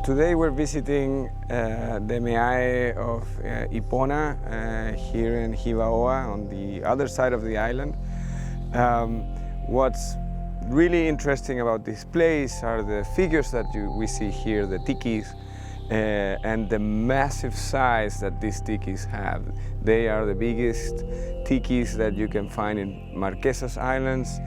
Today we're visiting the Moai of Ipona here in Hiva on the other side of the island. What's really interesting about this place are the figures that we see here, the tikis, and the massive size that these tikis have. They are the biggest tikis that you can find in Marquesas Islands,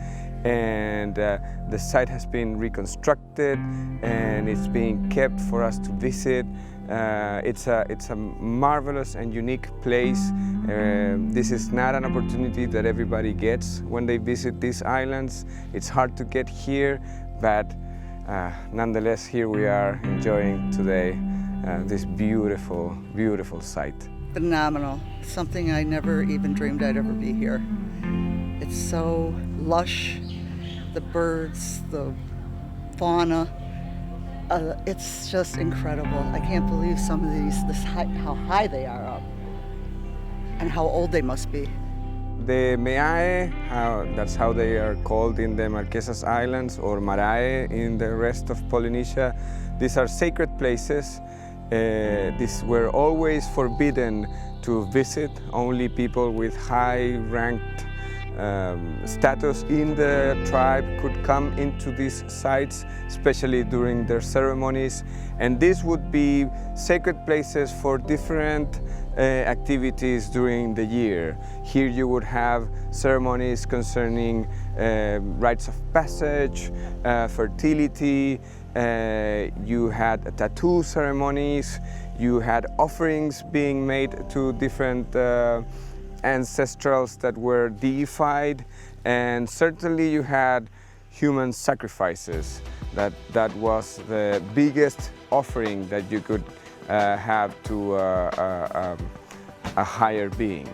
and the site has been reconstructed and it's being kept for us to visit. It's a marvelous and unique place. This is not an opportunity that everybody gets when they visit these islands. It's hard to get here, but nonetheless, here we are enjoying today this beautiful, beautiful site. Phenomenal. Something I never even dreamed I'd ever be here. It's so lush, the birds, the fauna. It's just incredible. I can't believe some of these, how high they are up and how old they must be. The Moai, that's how they are called in the Marquesas Islands, or Marae in the rest of Polynesia. These are sacred places. These were always forbidden to visit. Only people with high-ranked status in the tribe could come into these sites, especially during their ceremonies. And these would be sacred places for different activities during the year. Here you would have ceremonies concerning rites of passage, fertility, you had tattoo ceremonies, you had offerings being made to different ancestrals that were deified, and certainly you had human sacrifices. That was the biggest offering that you could have to a higher being.